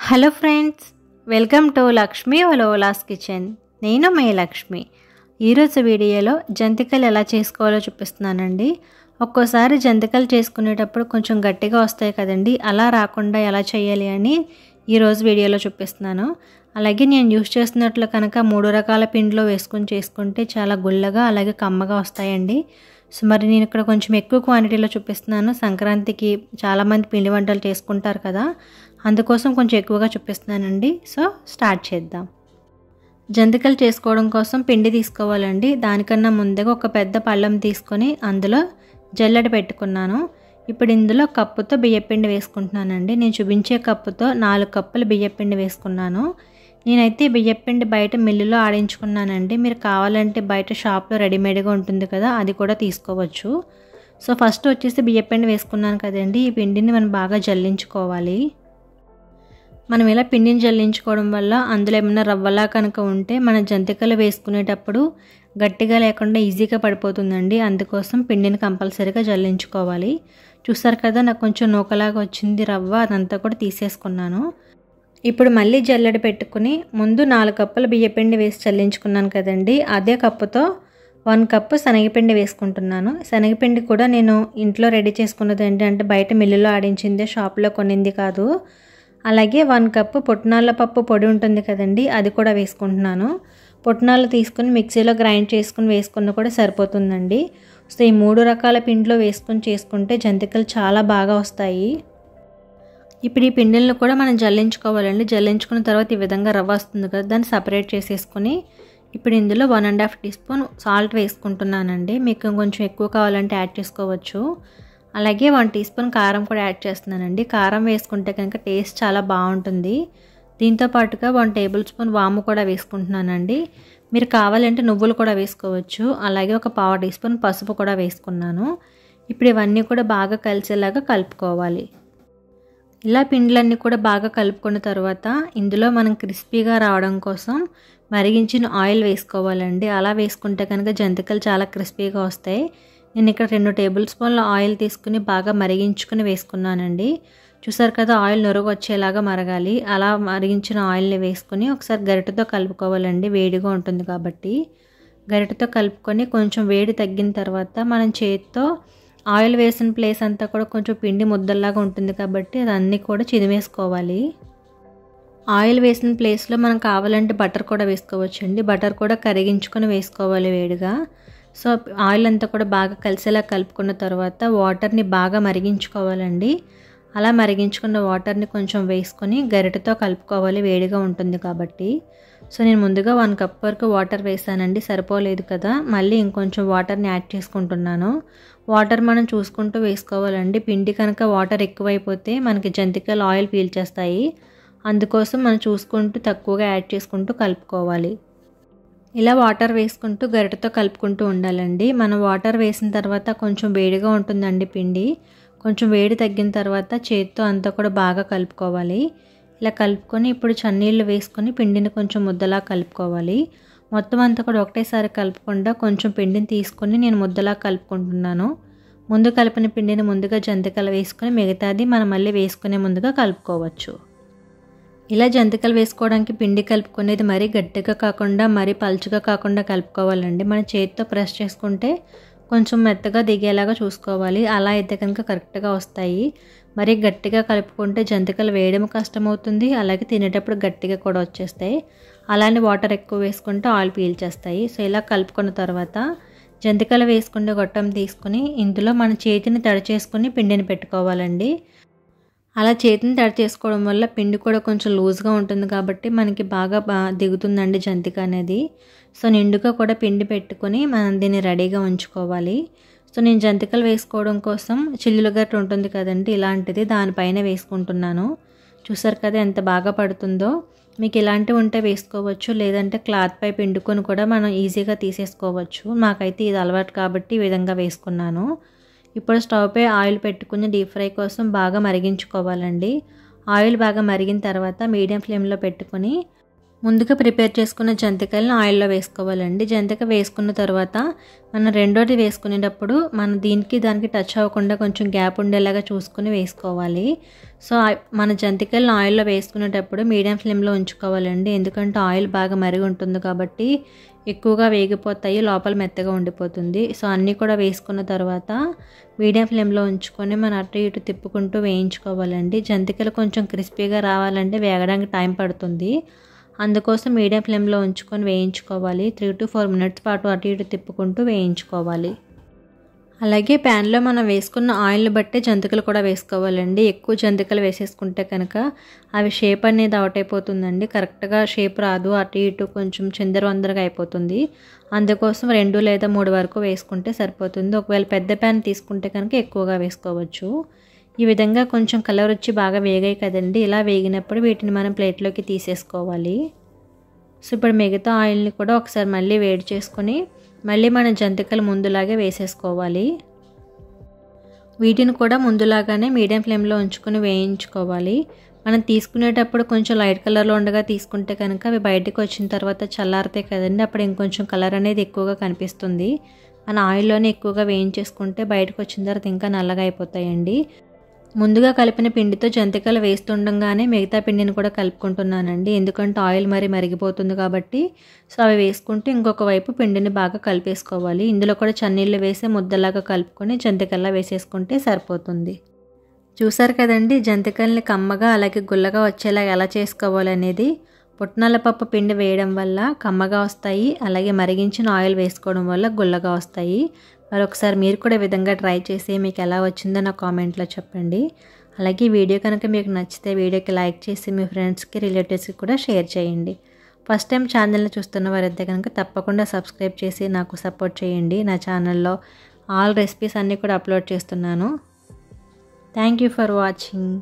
Hello friends, welcome to Lakshmi ఓలాస్ kitchen. నేను మీ లక్ష్మి. ఈరోజు వీడియోలో జంతికలు ఎలా చేసుకోవాలో చూపిస్తున్నానండి. ఒక్కోసారి జంతికలు చేసుకునేటప్పుడు కొంచెం గట్టిగా వస్తాయి కదండి, అలా రాకుండా ఎలా చేయాలి అని ఈరోజు వీడియోలో చూపిస్తున్నాను. అలాగే నేను యూస్ చేస్తున్నట్లు కనుక 3 రకాల పిండిలో వేసుకొని చేసుకుంటే చాలా గుల్లగా అలాగే కమ్మగా వస్తాయండి. సో మరి నేను ఇక్కడ కొంచెం ఎక్కువ క్వాంటిటీలో చూపిస్తున్నాను. సంక్రాంతికి చాలామంది పిండి వంటలు చేసుకుంటారు కదా, అందుకోసం కొంచెం ఎక్కువగా చూపిస్తున్నానండి. సో స్టార్ట్ చేద్దాం. జంతికలు చేసుకోవడం కోసం పిండి తీసుకోవాలండి. దానికన్నా ముందుగా ఒక పెద్ద పళ్ళెం తీసుకొని అందులో జల్లెడ పెట్టుకున్నాను. ఇప్పుడు ఇందులో కప్పుతో బియ్యపిండి వేసుకుంటున్నానండి. నేను చూపించే కప్పుతో 4 కప్పులు బియ్యపిండి వేసుకున్నాను. నేనైతే బియ్యపిండి బయట మిల్లులో ఆడించుకున్నానండి. మీరు కావాలంటే బయట షాప్లో రెడీమేడ్గా ఉంటుంది కదా, అది కూడా తీసుకోవచ్చు. సో ఫస్ట్ వచ్చేసి బియ్యపిండి వేసుకున్నాను కదండి, ఈ పిండిని మనం బాగా జల్లించుకోవాలి. మనం ఇలా పిండిని జల్లించుకోవడం వల్ల అందులో ఏమైనా రవ్వలా కనుక ఉంటే మన జంతికలు వేసుకునేటప్పుడు గట్టిగా లేకుండా ఈజీగా పడిపోతుందండి. అందుకోసం పిండిని కంపల్సరీగా జల్లించుకోవాలి. చూసారు కదా, నాకు కొంచెం నూకలాగా వచ్చింది రవ్వ, అదంతా కూడా తీసేసుకున్నాను. ఇప్పుడు మళ్ళీ జల్లెడ పెట్టుకుని ముందు 4 కప్పుల బియ్యపిండి వేసి చల్లించుకున్నాను కదండి, అదే కప్పుతో 1 కప్పు శనగపిండి వేసుకుంటున్నాను. శనగపిండి కూడా నేను ఇంట్లో రెడీ చేసుకున్నది ఏంటంటే బయట మిల్లులో ఆడించిందే, షాప్లో కొనింది కాదు. అలాగే 1 కప్పు పుట్నాల పప్పు పొడి ఉంటుంది కదండి, అది కూడా వేసుకుంటున్నాను. పుట్నాలు తీసుకుని మిక్సీలో గ్రైండ్ చేసుకుని వేసుకున్న కూడా సరిపోతుందండి. సో ఈ 3 రకాల పిండిలో వేసుకొని చేసుకుంటే జంతికలు చాలా బాగా వస్తాయి. ఇప్పుడు ఈ పిండిలను కూడా మనం జల్లించుకోవాలండి. జల్లించుకున్న తర్వాత ఈ విధంగా రవ్వ వస్తుంది కదా, దాన్ని సపరేట్ చేసేసుకుని ఇప్పుడు ఇందులో 1.5 టీ స్పూన్ సాల్ట్ వేసుకుంటున్నానండి. మీకు కొంచెం ఎక్కువ కావాలంటే యాడ్ చేసుకోవచ్చు. అలాగే 1 టీ స్పూన్ కారం కూడా యాడ్ చేస్తున్నానండి. కారం వేసుకుంటే కనుక టేస్ట్ చాలా బాగుంటుంది. దీంతో పాటుగా 1 టేబుల్ స్పూన్ వాము కూడా వేసుకుంటున్నానండి. మీరు కావాలంటే నువ్వులు కూడా వేసుకోవచ్చు. అలాగే ఒక 1/2 టీ స్పూన్ పసుపు కూడా వేసుకున్నాను. ఇప్పుడు ఇవన్నీ కూడా బాగా కలిసేలాగా కలుపుకోవాలి. ఇలా పిండిలన్నీ కూడా బాగా కలుపుకున్న తర్వాత ఇందులో మనం క్రిస్పీగా రావడం కోసం మరిగించిన ఆయిల్ వేసుకోవాలండి. అలా వేసుకుంటే కనుక జంతికలు చాలా క్రిస్పీగా వస్తాయి. నేను ఇక్కడ 2 టేబుల్ స్పూన్ల ఆయిల్ తీసుకుని బాగా మరిగించుకుని వేసుకున్నానండి. చూసారు కదా, ఆయిల్ నురుగు వచ్చేలాగా మరగాలి. అలా మరిగించిన ఆయిల్ని వేసుకొని ఒకసారి గరిటెతో కలుపుకోవాలండి, వేడిగా ఉంటుంది కాబట్టి. గరిటెతో కలుపుకొని కొంచెం వేడి తగ్గిన తర్వాత మనం చేతితో ఆయిల్ వేసిన ప్లేస్ అంతా కూడా కొంచెం పిండి ముద్దల్లాగా ఉంటుంది కాబట్టి అదన్నీ కూడా చిదిమేసుకోవాలి. ఆయిల్ వేసిన ప్లేస్లో మనం కావాలంటే బటర్ కూడా వేసుకోవచ్చండి. బటర్ కూడా కరిగించుకొని వేసుకోవాలి వేడిగా. సో ఆయిల్ అంతా కూడా బాగా కలిసేలా కలుపుకున్న తర్వాత వాటర్ని బాగా మరిగించుకోవాలండి. అలా మరిగించుకున్న వాటర్ని కొంచెం వేసుకొని గరిటెతో కలుపుకోవాలి, వేడిగా ఉంటుంది కాబట్టి. సో నేను ముందుగా 1 కప్ వరకు వాటర్ వేసానండి, సరిపోలేదు కదా, మళ్ళీ ఇంకొంచెం వాటర్ని యాడ్ చేసుకుంటున్నాను. వాటర్ మనం చూసుకుంటూ వేసుకోవాలండి. పిండి కనుక వాటర్ ఎక్కువైపోతే మనకి జంతికలు ఆయిల్ పీల్చేస్తాయి. అందుకోసం మనం చూసుకుంటూ తక్కువగా యాడ్ చేసుకుంటూ కలుపుకోవాలి. ఇలా వాటర్ వేసుకుంటూ గరిటెతో కలుపుకుంటూ ఉండాలండి. మనం వాటర్ వేసిన తర్వాత కొంచెం వేడిగా ఉంటుందండి పిండి. కొంచెం వేడి తగ్గిన తర్వాత చేతితో అంతా కూడా బాగా కలుపుకోవాలి. ఇలా కలుపుకొని ఇప్పుడు చన్నీళ్ళు వేసుకొని పిండిని కొంచెం ముద్దలా కలుపుకోవాలి. మొత్తం అంతా కూడా ఒకటేసారి కలపకుండా కొంచెం పిండిని తీసుకొని నేను ముద్దలా కలుపుకుంటున్నాను. ముందు కలిపిన పిండిని ముందుగా జంతికలు వేసుకొని మిగతాది మనం మళ్ళీ వేసుకునే ముందుగా కలుపుకోవచ్చు. ఇలా జంతికలు వేసుకోవడానికి పిండి కలుపుకునేది మరీ గట్టిగా కాకుండా మరీ పలుచగా కాకుండా కలుపుకోవాలండి. మన చేతితో ప్రెస్ చేసుకుంటే కొంచెం మెత్తగా దిగేలాగా చూసుకోవాలి. అలా అయితే కనుక కరెక్ట్గా వస్తాయి. మరీ గట్టిగా కలుపుకుంటే జంతికలు వేయడం కష్టమవుతుంది, అలాగే తినేటప్పుడు గట్టిగా కూడా వచ్చేస్తాయి. అలానే వాటర్ ఎక్కువ వేసుకుంటే ఆయిల్ పీల్చేస్తాయి. సో ఇలా కలుపుకున్న తర్వాత జంతికలు వేసుకునే గొట్టం తీసుకుని ఇందులో మన చేతిని తడి చేసుకుని పిండిని పెట్టుకోవాలండి. అలా చేతిని తడి చేసుకోవడం వల్ల పిండి కూడా కొంచెం లూజ్గా ఉంటుంది కాబట్టి మనకి బాగా దిగుతుందండి జంతిక అనేది. సో నిండుగా కూడా పిండి పెట్టుకొని మనం దీన్ని రెడీగా ఉంచుకోవాలి. సో నేను జంతికలు వేసుకోవడం కోసం చిల్లుల గట్టు ఉంటుంది కదండి, ఇలాంటిది దానిపైన వేసుకుంటున్నాను. చూసారు కదా ఎంత బాగా పడుతుందో. మీకు ఇలాంటివి ఉంటే వేసుకోవచ్చు, లేదంటే క్లాత్ పై పిండుకొని కూడా మనం ఈజీగా తీసేసుకోవచ్చు. నాకైతే ఇది అలవాటు కాబట్టి ఈ విధంగా వేసుకున్నాను. ఇప్పుడు స్టవ్ పై ఆయిల్ పెట్టుకుని డీప్ ఫ్రై కోసం బాగా మరిగించుకోవాలండి. ఆయిల్ బాగా మరిగిన తర్వాత మీడియం ఫ్లేమ్లో పెట్టుకొని ముందుగా ప్రిపేర్ చేసుకున్న జంతికల్ని ఆయిల్లో వేసుకోవాలండి. జంతిక వేసుకున్న తర్వాత మనం రెండోది వేసుకునేటప్పుడు మనం దానికి టచ్ అవ్వకుండా కొంచెం గ్యాప్ ఉండేలాగా చూసుకుని వేసుకోవాలి. సో మన జంతికల్ని ఆయిల్లో వేసుకునేటప్పుడు మీడియం ఫ్లేమ్లో ఉంచుకోవాలండి. ఎందుకంటే ఆయిల్ బాగా మరిగి ఉంటుంది కాబట్టి ఎక్కువగా వేగిపోతాయి, లోపల మెత్తగా ఉండిపోతుంది. సో అన్నీ కూడా వేసుకున్న తర్వాత మీడియం ఫ్లేమ్లో ఉంచుకొని మనం అటు ఇటు తిప్పుకుంటూ వేయించుకోవాలండి. జంతికలు కొంచెం క్రిస్పీగా రావాలంటే వేగడానికి టైం పడుతుంది. అందుకోసం మీడియం ఫ్లేమ్లో ఉంచుకొని వేయించుకోవాలి. 3 to 4 minutes పాటు అటు ఇటు తిప్పుకుంటూ వేయించుకోవాలి. అలాగే ప్యాన్లో మనం వేసుకున్న ఆయిల్ని బట్టే జంతికలు కూడా వేసుకోవాలండి. ఎక్కువ జంతికలు వేసేసుకుంటే కనుక అవి షేప్ అనేది అవుట్ అయిపోతుందండి. కరెక్ట్గా షేప్ రాదు, అటు ఇటు కొంచెం చిందరవందరగా అయిపోతుంది. అందుకోసం 2 లేదా 3 వరకు వేసుకుంటే సరిపోతుంది. ఒకవేళ పెద్ద ప్యాన్ తీసుకుంటే కనుక ఎక్కువగా వేసుకోవచ్చు. ఈ విధంగా కొంచెం కలర్ వచ్చి బాగా వేగాయి కదండి. ఇలా వేగినప్పుడు వీటిని మనం ప్లేట్లోకి తీసేసుకోవాలి. సో ఇప్పుడు మిగతా ఆయిల్ని కూడా ఒకసారి మళ్ళీ వేడి చేసుకొని మళ్ళీ మన జంతికలు ముందులాగే వేసేసుకోవాలి. వీటిని కూడా ముందులాగానే మీడియం ఫ్లేమ్లో ఉంచుకొని వేయించుకోవాలి. మనం తీసుకునేటప్పుడు కొంచెం లైట్ కలర్లో ఉండగా తీసుకుంటే కనుక అవి బయటకు వచ్చిన తర్వాత చల్లారుతాయి కదండి. అప్పుడు ఇంకొంచెం కలర్ అనేది ఎక్కువగా కనిపిస్తుంది. మన ఆయిల్లోనే ఎక్కువగా వేయించేసుకుంటే బయటకు వచ్చిన తర్వాత ఇంకా నల్లగా అయిపోతాయండి. ముందుగా కలిపిన పిండితో జంతికలు వేస్తుండగానే మిగతా పిండిని కూడా కలుపుకుంటున్నానండి. ఎందుకంటే ఆయిల్ మరిగిపోతుంది కాబట్టి. సో అవి వేసుకుంటూ ఇంకొక వైపు పిండిని బాగా కలిపేసుకోవాలి. ఇందులో కూడా చన్నీళ్ళు వేసి ముద్దలాగా కలుపుకొని జంతికల్లా వేసేసుకుంటే సరిపోతుంది. చూసారు కదండి, జంతికల్ని కమ్మగా అలాగే గుల్లగా వచ్చేలా ఎలా చేసుకోవాలనేది. పుట్నాల పప్పు పిండి వేయడం వల్ల కమ్మగా వస్తాయి, అలాగే మరిగించిన ఆయిల్ వేసుకోవడం వల్ల గుల్లగా వస్తాయి. మరొకసారి మీరు కూడా ఈ విధంగా ట్రై చేసి మీకు ఎలా వచ్చిందో నా కామెంట్లో చెప్పండి. అలాగే ఈ వీడియో కనుక మీకు నచ్చితే వీడియోకి లైక్ చేసి మీ ఫ్రెండ్స్కి, రిలేటివ్స్కి కూడా షేర్ చేయండి. ఫస్ట్ టైం ఛానల్ని చూస్తున్న వారైతే కనుక తప్పకుండా సబ్స్క్రైబ్ చేసి నాకు సపోర్ట్ చేయండి. నా ఛానల్లో ఆల్ రెసిపీస్ అన్నీ కూడా అప్లోడ్ చేస్తున్నాను. Thank you for watching.